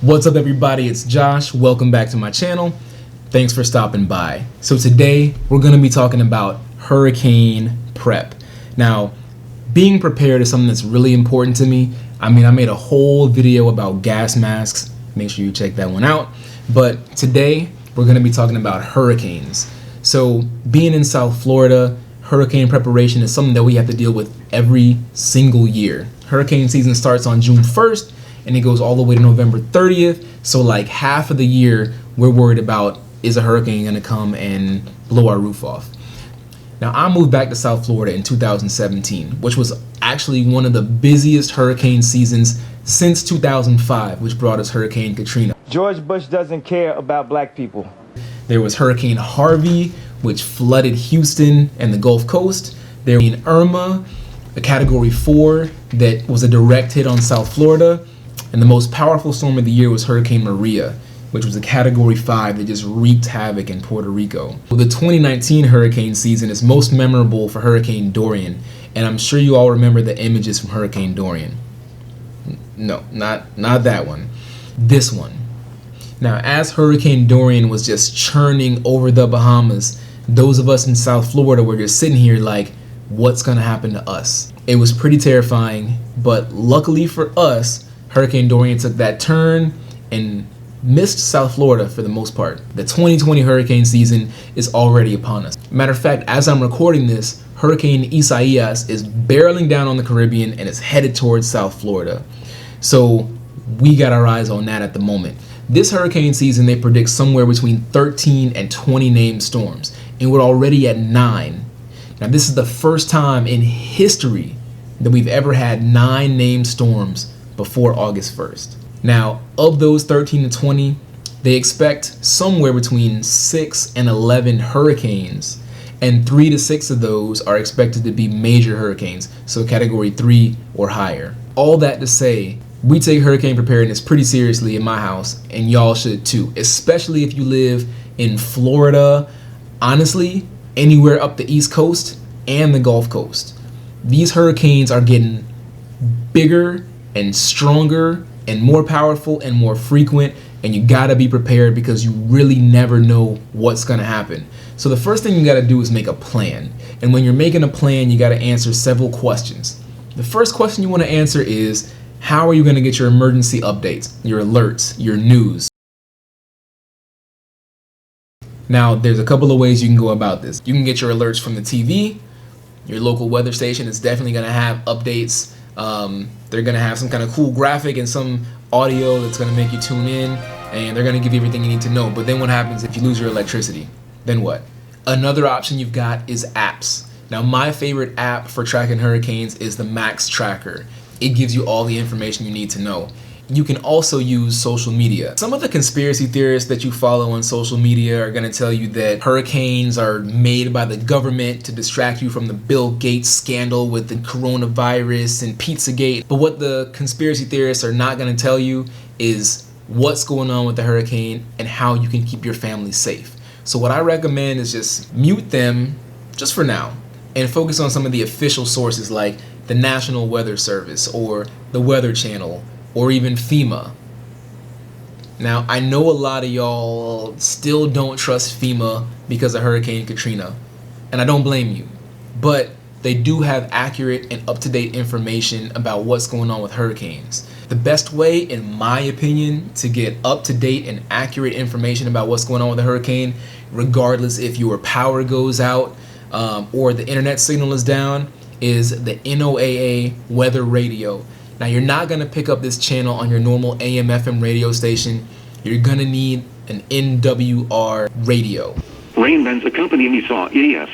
What's up, everybody? It's Josh. Welcome back to my channel. Thanks for stopping by. So today we're going to be talking about hurricane prep. Now, being prepared is something that's really important to me. I made a whole video about gas masks. Make sure you check that one out. But today we're going to be talking about hurricanes. So being in South Florida, hurricane preparation is something that we have to deal with every single year. Hurricane season starts on June 1st and it goes all the way to November 30th. So like half of the year we're worried about, is a hurricane going to come and blow our roof off? Now, I moved back to South Florida in 2017, which was actually one of the busiest hurricane seasons since 2005, which brought us Hurricane Katrina. George Bush doesn't care about black people. There was Hurricane Harvey, which flooded Houston and the Gulf Coast. There was Irma, a Category 4 that was a direct hit on South Florida. And the most powerful storm of the year was Hurricane Maria, which was a Category 5 that just wreaked havoc in Puerto Rico. The 2019 hurricane season is most memorable for Hurricane Dorian, and I'm sure you all remember the images from Hurricane Dorian. No, not that one. This one. Now, as Hurricane Dorian was just churning over the Bahamas, those of us in South Florida were just sitting here like, what's gonna happen to us? It was pretty terrifying, but luckily for us, Hurricane Dorian took that turn and missed South Florida for the most part. The 2020 hurricane season is already upon us. Matter of fact, as I'm recording this, Hurricane Isaias is barreling down on the Caribbean and is headed towards South Florida. So we got our eyes on that at the moment. This hurricane season, they predict somewhere between 13 and 20 named storms, and we're already at 9. Now, this is the first time in history that we've ever had 9 named storms before August 1st. Now, of those 13 to 20, they expect somewhere between 6 and 11 hurricanes, and 3 to 6 of those are expected to be major hurricanes, so Category 3 or higher. All that to say, we take hurricane preparedness pretty seriously in my house, and y'all should too, especially if you live in Florida, honestly, anywhere up the East Coast and the Gulf Coast. These hurricanes are getting bigger and stronger and more powerful and more frequent, and you gotta be prepared because you really never know what's gonna happen. So the first thing you gotta do is make a plan. And when you're making a plan, you gotta answer several questions. The first question you wanna answer is, how are you gonna get your emergency updates, your alerts, your news? Now, there's a couple of ways you can go about this. You can get your alerts from the TV. Your local weather station is definitely gonna have updates. They're gonna have some kind of cool graphic and some audio that's gonna make you tune in, and they're gonna give you everything you need to know. But then what happens if you lose your electricity? Then what? Another option you've got is apps. Now, my favorite app for tracking hurricanes is the Max Tracker. It gives you all the information you need to know. You can also use social media. Some of the conspiracy theorists that you follow on social media are gonna tell you that hurricanes are made by the government to distract you from the Bill Gates scandal with the coronavirus and Pizzagate. But what the conspiracy theorists are not gonna tell you is what's going on with the hurricane and how you can keep your family safe. So what I recommend is just mute them just for now and focus on some of the official sources like the National Weather Service or the Weather Channel, or even FEMA. Now, I know a lot of y'all still don't trust FEMA because of Hurricane Katrina, and I don't blame you, but they do have accurate and up-to-date information about what's going on with hurricanes. The best way, in my opinion, to get up-to-date and accurate information about what's going on with a hurricane, regardless if your power goes out or the internet signal is down, is the NOAA Weather Radio. Now, you're not going to pick up this channel on your normal AM/FM radio station. You're going to need an NWR radio. Rain bands accompanying Isaias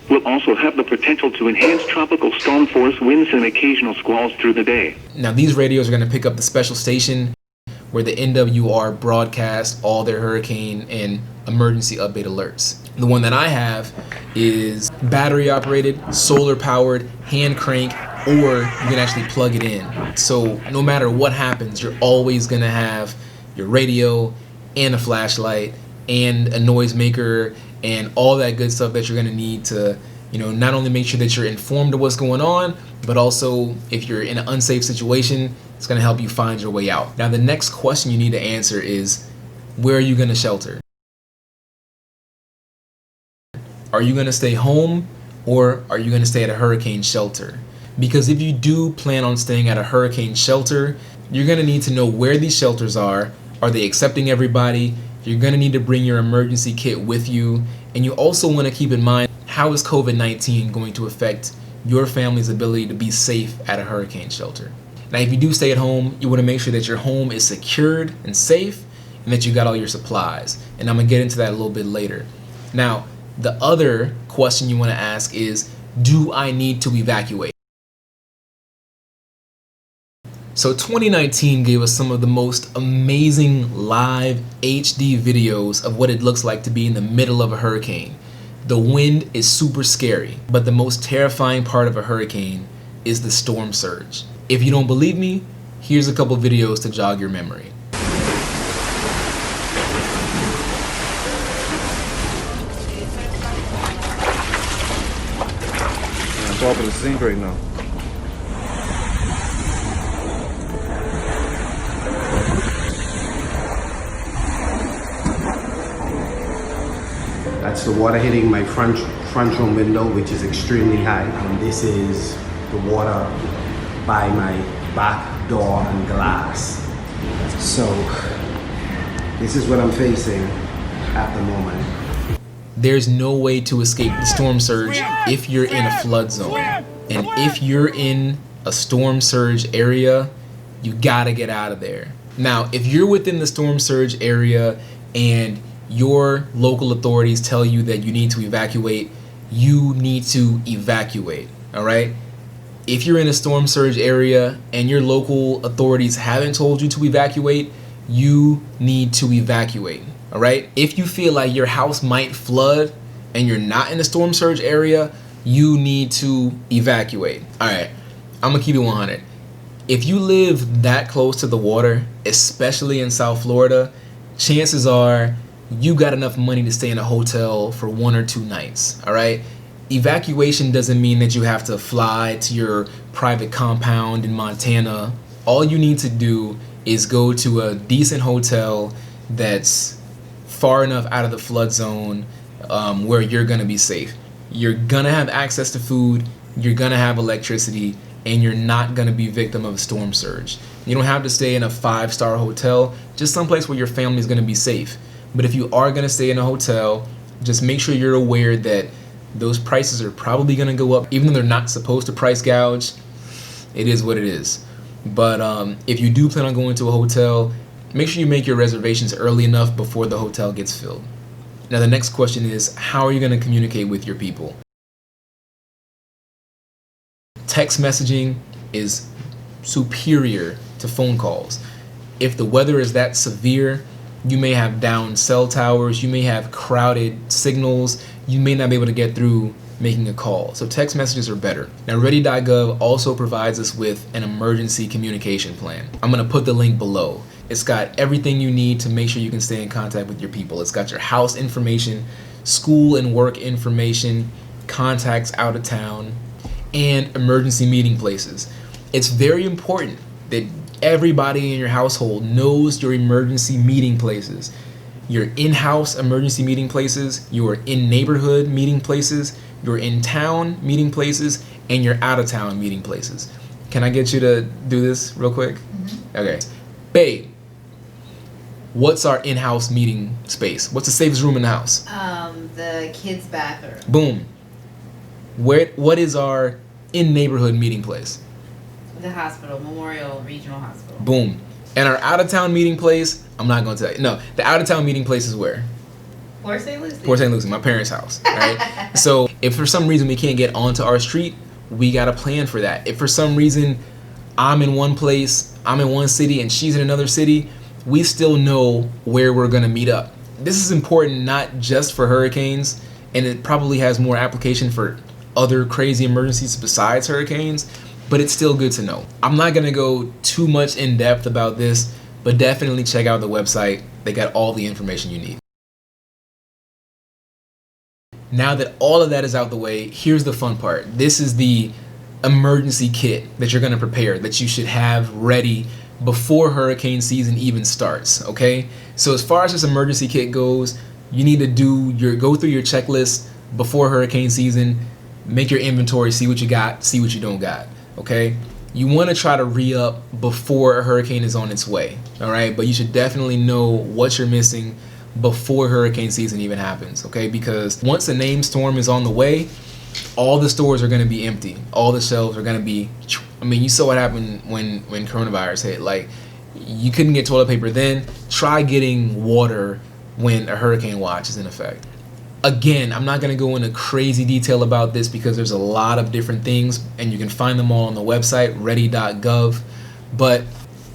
will also have the potential to enhance tropical storm force winds and occasional squalls through the day. Now, these radios are going to pick up the special station where the NWR broadcast all their hurricane and emergency update alerts. The one that I have is battery operated, solar powered, hand crank, or you can actually plug it in. So no matter what happens, you're always gonna have your radio and a flashlight and a noisemaker and all that good stuff that you're gonna need to Not only make sure that you're informed of what's going on, but also if you're in an unsafe situation, it's going to help you find your way out. Now, the next question you need to answer is, where are you going to shelter? Are you going to stay home, or are you going to stay at a hurricane shelter? Because if you do plan on staying at a hurricane shelter, you're going to need to know where these shelters are. Are they accepting everybody? You're going to need to bring your emergency kit with you. And you also want to keep in mind, how is COVID-19 going to affect your family's ability to be safe at a hurricane shelter? Now, if you do stay at home, you want to make sure that your home is secured and safe and that you got all your supplies. And I'm going to get into that a little bit later. Now, the other question you want to ask is, do I need to evacuate? So 2019 gave us some of the most amazing live HD videos of what it looks like to be in the middle of a hurricane. The wind is super scary, but the most terrifying part of a hurricane is the storm surge. If you don't believe me, here's a couple videos to jog your memory. I'm top of the sink right now. That's the water hitting my front room window, which is extremely high. And this is the water by my back door and glass. So this is what I'm facing at the moment. There's no way to escape the storm surge if you're in a flood zone. And if you're in a storm surge area, you gotta get out of there. Now, if you're within the storm surge area and your local authorities tell you that you need to evacuate, you need to evacuate, all right? If you're in a storm surge area and your local authorities haven't told you to evacuate, you need to evacuate, all right? If you feel like your house might flood and you're not in a storm surge area, you need to evacuate. All right, I'm gonna keep it 100. If you live that close to the water, especially in South Florida, chances are you got enough money to stay in a hotel for 1 or 2 nights, all right? Evacuation doesn't mean that you have to fly to your private compound in Montana. All you need to do is go to a decent hotel that's far enough out of the flood zone where you're gonna be safe. You're gonna have access to food, you're gonna have electricity, and you're not gonna be victim of a storm surge. You don't have to stay in a 5-star hotel, just someplace where your family's gonna be safe. But if you are gonna stay in a hotel, just make sure you're aware that those prices are probably gonna go up. Even though they're not supposed to price gouge, it is what it is. But if you do plan on going to a hotel, make sure you make your reservations early enough before the hotel gets filled. Now the next question is, how are you gonna communicate with your people? Text messaging is superior to phone calls. If the weather is that severe, you may have down cell towers, you may have crowded signals, you may not be able to get through making a call. So text messages are better. Now ready.gov also provides us with an emergency communication plan. I'm gonna put the link below. It's got everything you need to make sure you can stay in contact with your people. It's got your house information, school and work information, contacts out of town, and emergency meeting places. It's very important that everybody in your household knows your emergency meeting places. Your in-house emergency meeting places, your in-neighborhood meeting places, your in-town meeting places, and your out-of-town meeting places. Can I get you to do this real quick? Mm-hmm. Okay. Babe, what's our in-house meeting space? What's the safest room in the house? The kids' bathroom. Boom. What is our in-neighborhood meeting place? The hospital, Memorial Regional Hospital. Boom. And our out-of-town meeting place, I'm not going to tell you. No, the out-of-town meeting place is where? Port St. Lucie. Port St. Lucie, my parents' house, right? So if for some reason we can't get onto our street, we got to plan for that. If for some reason I'm in one place, I'm in one city, and she's in another city, we still know where we're going to meet up. This is important not just for hurricanes, and it probably has more application for other crazy emergencies besides hurricanes, but it's still good to know. I'm not gonna go too much in depth about this, but definitely check out the website. They got all the information you need. Now that all of that is out the way, here's the fun part. This is the emergency kit that you're going to prepare, that you should have ready before hurricane season even starts, okay? So as far as this emergency kit goes, you need to go through your checklist before hurricane season, make your inventory, see what you got, see what you don't got, okay? You want to try to re-up before a hurricane is on its way, all right? But you should definitely know what you're missing before hurricane season even happens, okay? Because once the named storm is on the way, all the stores are going to be empty. All the shelves are going to be, I mean, you saw what happened when coronavirus hit. Like, you couldn't get toilet paper then. Try getting water when a hurricane watch is in effect. Again, I'm not going to go into crazy detail about this because there's a lot of different things, and you can find them all on the website, ready.gov. But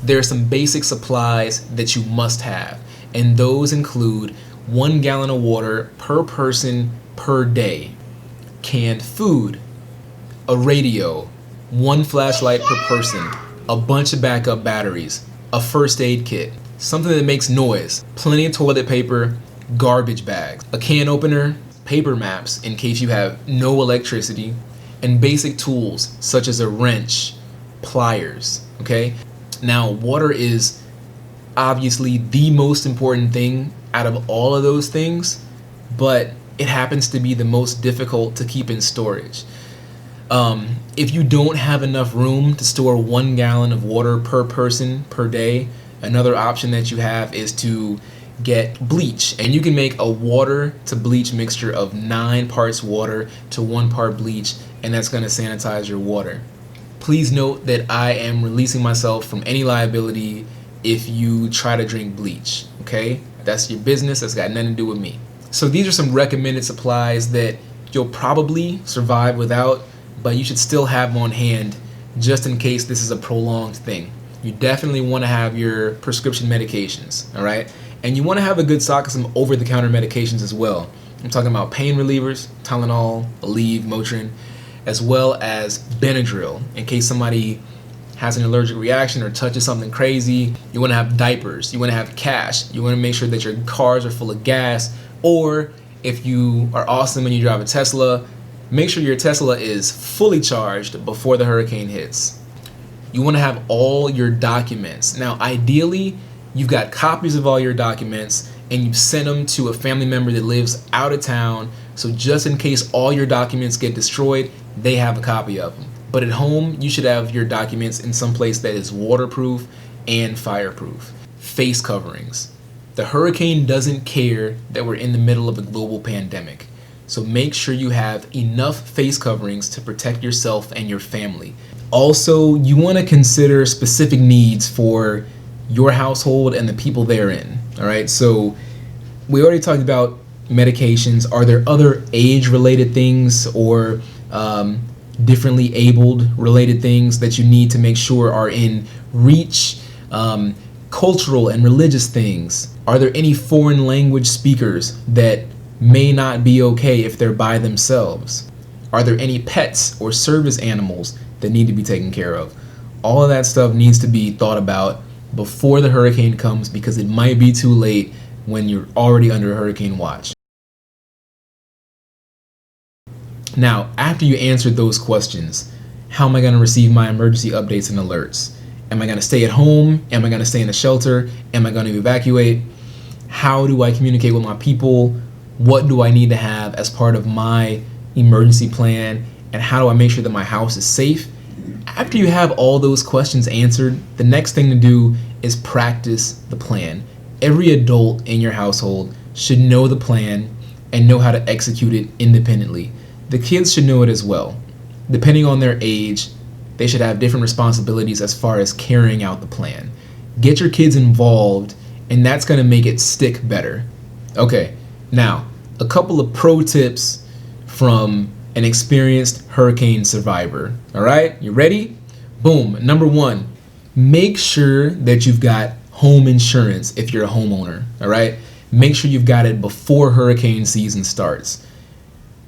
there are some basic supplies that you must have, and those include 1 gallon of water per person per day, canned food, a radio, 1 flashlight per person, a bunch of backup batteries, a first aid kit, something that makes noise, plenty of toilet paper, garbage bags, a can opener, paper maps in case you have no electricity, and basic tools such as a wrench, pliers, okay? Now, water is obviously the most important thing out of all of those things, but it happens to be the most difficult to keep in storage. If you don't have enough room to store 1 gallon of water per person per day, another option that you have is to get bleach, and you can make a water to bleach mixture of 9 parts water to 1 part bleach, and that's going to sanitize your water. Please note that I am releasing myself from any liability if you try to drink bleach, okay? That's your business, that's got nothing to do with me. So these are some recommended supplies that you'll probably survive without, but you should still have them on hand just in case this is a prolonged thing. You definitely want to have your prescription medications, all right? And you want to have a good stock of some over-the-counter medications as well. I'm talking about pain relievers, Tylenol, Aleve, Motrin, as well as Benadryl in case somebody has an allergic reaction or touches something crazy. You want to have diapers. You want to have cash. You want to make sure that your cars are full of gas. Or if you are awesome and you drive a Tesla, make sure your Tesla is fully charged before the hurricane hits. You want to have all your documents. Now, ideally, you've got copies of all your documents and you've sent them to a family member that lives out of town. So just in case all your documents get destroyed, they have a copy of them. But at home, you should have your documents in some place that is waterproof and fireproof. Face coverings. The hurricane doesn't care that we're in the middle of a global pandemic. So make sure you have enough face coverings to protect yourself and your family. Also, you want to consider specific needs for your household and the people therein. All right, so we already talked about medications. Are there other age-related things or differently abled related things that you need to make sure are in reach? Cultural and religious things. Are there any foreign language speakers that may not be okay if they're by themselves? Are there any pets or service animals that need to be taken care of? All of that stuff needs to be thought about before the hurricane comes because it might be too late when you're already under hurricane watch. Now, after you answered those questions, how am I going to receive my emergency updates and alerts? Am I going to stay at home? Am I going to stay in a shelter? Am I going to evacuate? How do I communicate with my people? What do I need to have as part of my emergency plan? And how do I make sure that my house is safe? After you have all those questions answered, the next thing to do is practice the plan. Every adult in your household should know the plan and know how to execute it independently. The kids should know it as well. Depending on their age, they should have different responsibilities as far as carrying out the plan. Get your kids involved, and that's going to make it stick better. Okay, now, a couple of pro tips from an experienced hurricane survivor. All right, you ready? Boom. Number 1, make sure that you've got home insurance if you're a homeowner. All right, make sure you've got it before hurricane season starts.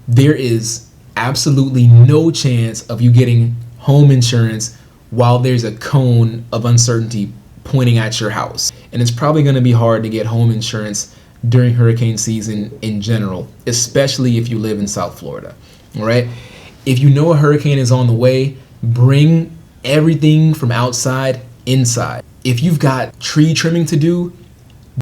There is absolutely no chance of you getting home insurance while there's a cone of uncertainty pointing at your house. And it's probably going to be hard to get home insurance during hurricane season in general, especially if you live in South Florida. All right. If you know a hurricane is on the way, bring everything from outside inside. If you've got tree trimming to do,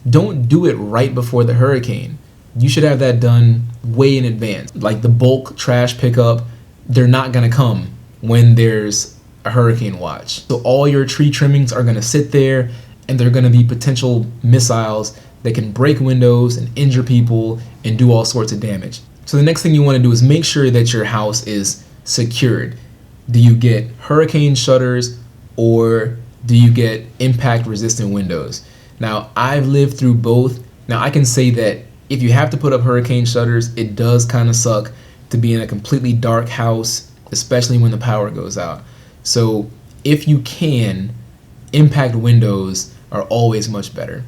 don't do it right before the hurricane. You should have that done way in advance. Like the bulk trash pickup, they're not gonna come when there's a hurricane watch. So all your tree trimmings are gonna sit there, and they're gonna be potential missiles that can break windows and injure people and do all sorts of damage. So the next thing you wanna do is make sure that your house is secured. Do you get hurricane shutters or do you get impact resistant windows? Now, I've lived through both. Now, I can say that if you have to put up hurricane shutters, it does kind of suck to be in a completely dark house, especially when the power goes out. So if you can, impact windows are always much better.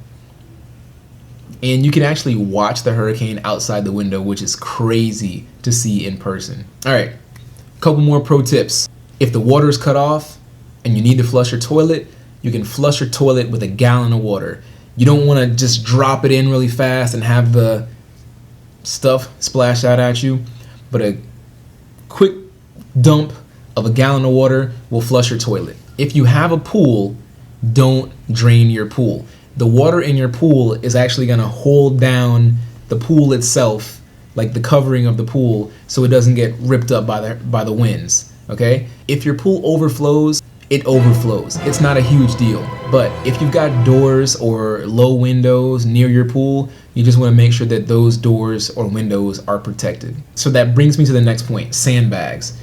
And you can actually watch the hurricane outside the window, which is crazy to see in person. All right, a couple more pro tips. If the water is cut off and you need to flush your toilet, you can flush your toilet with a gallon of water. You don't want to just drop it in really fast and have the stuff splash out at you, but a quick dump of a gallon of water will flush your toilet. If you have a pool, don't drain your pool. The water in your pool is actually going to hold down the pool itself, like the covering of the pool, so it doesn't get ripped up by the winds, okay? If your pool overflows, it overflows. It's not a huge deal. But if you've got doors or low windows near your pool, you just want to make sure that those doors or windows are protected. So that brings me to the next point, sandbags.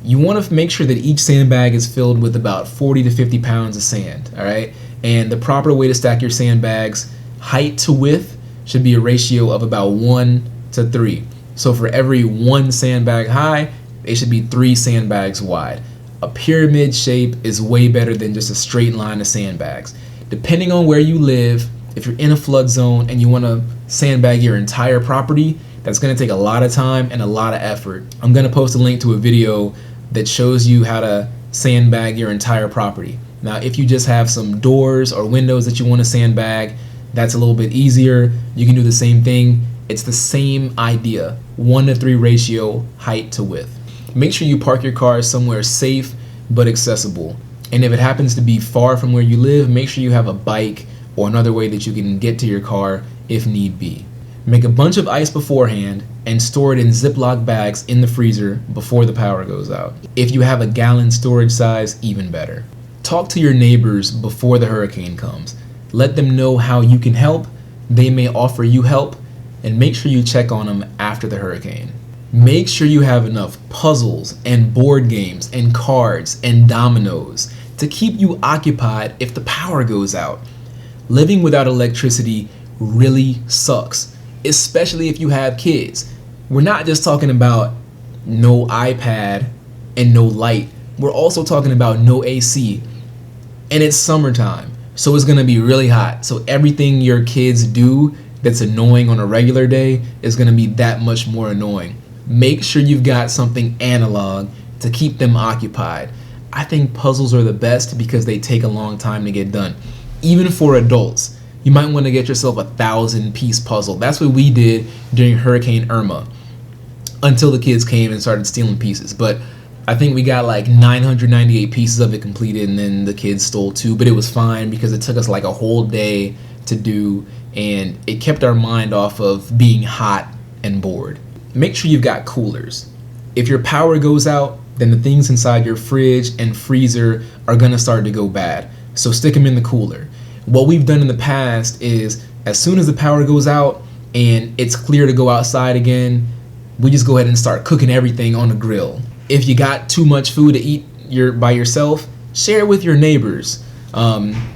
You want to make sure that each sandbag is filled with about 40 to 50 pounds of sand, all right? And the proper way to stack your sandbags, height to width, should be a ratio of about 1 to 3. So for every 1 sandbag high, they should be 3 sandbags wide. A pyramid shape is way better than just a straight line of sandbags. Depending on where you live, if you're in a flood zone and you want to sandbag your entire property, that's going to take a lot of time and a lot of effort. I'm going to post a link to a video that shows you how to sandbag your entire property. Now, if you just have some doors or windows that you want to sandbag, that's a little bit easier. You can do the same thing. It's the same idea, 1 to 3 ratio, height to width. Make sure you park your car somewhere safe but accessible. And if it happens to be far from where you live, make sure you have a bike or another way that you can get to your car if need be. Make a bunch of ice beforehand and store it in Ziploc bags in the freezer before the power goes out. If you have a gallon storage size, even better. Talk to your neighbors before the hurricane comes. Let them know how you can help. They may offer you help, and make sure you check on them after the hurricane. Make sure you have enough puzzles and board games and cards and dominoes to keep you occupied if the power goes out. Living without electricity really sucks, especially if you have kids. We're not just talking about no iPad and no light. We're also talking about no AC. And it's summertime, so it's gonna be really hot. So everything your kids do that's annoying on a regular day is gonna be that much more annoying. Make sure you've got something analog to keep them occupied. I think puzzles are the best because they take a long time to get done. Even for adults, you might want to get yourself a 1,000-piece puzzle. That's what we did during Hurricane Irma until the kids came and started stealing pieces. But I think we got like 998 pieces of it completed, and then the kids stole 2. But it was fine because it took us like a whole day to do, and it kept our mind off of being hot and bored. Make sure you've got coolers. If your power goes out, then the things inside your fridge and freezer are gonna start to go bad. So stick them in the cooler. What we've done in the past is as soon as the power goes out and it's clear to go outside again, we just go ahead and start cooking everything on the grill. If you got too much food to eat by yourself, share it with your neighbors.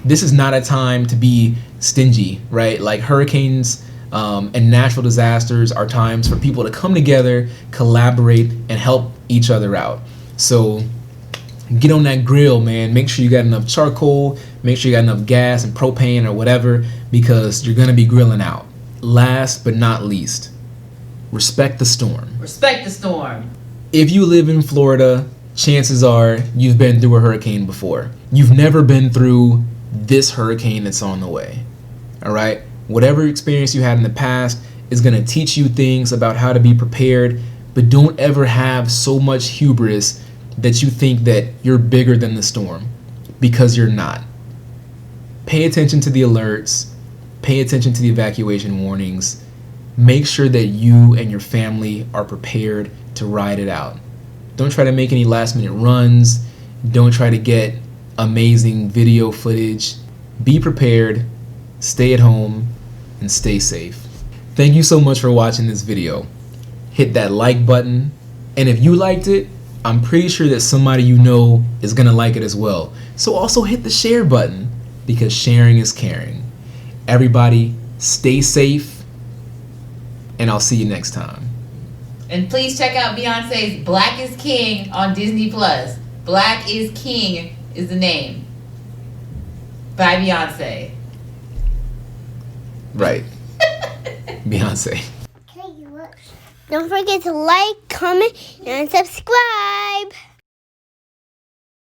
This is not a time to be stingy, right? Like hurricanes and natural disasters are times for people to come together, collaborate, and help each other out. So get on that grill, man. Make sure you got enough charcoal, make sure you got enough gas and propane or whatever, because you're gonna be grilling out. Last but not least, respect the storm. Respect the storm. If you live in Florida, chances are you've been through a hurricane before. You've never been through this hurricane that's on the way. All right? Whatever experience you had in the past is going to teach you things about how to be prepared, but don't ever have so much hubris that you think that you're bigger than the storm, because you're not. Pay attention to the alerts, pay attention to the evacuation warnings. Make sure that you and your family are prepared to ride it out. Don't try to make any last minute runs. Don't try to get amazing video footage. Be prepared, stay at home, and stay safe. Thank you so much for watching this video. Hit that like button, and if you liked it, I'm pretty sure that somebody you know is gonna like it as well. So also hit the share button, because sharing is caring. Everybody, stay safe, and I'll see you next time. And please check out Beyonce's Black is King on Disney+. Black is King is the name. By Beyonce. Right. Beyonce. Don't forget to like, comment, and subscribe.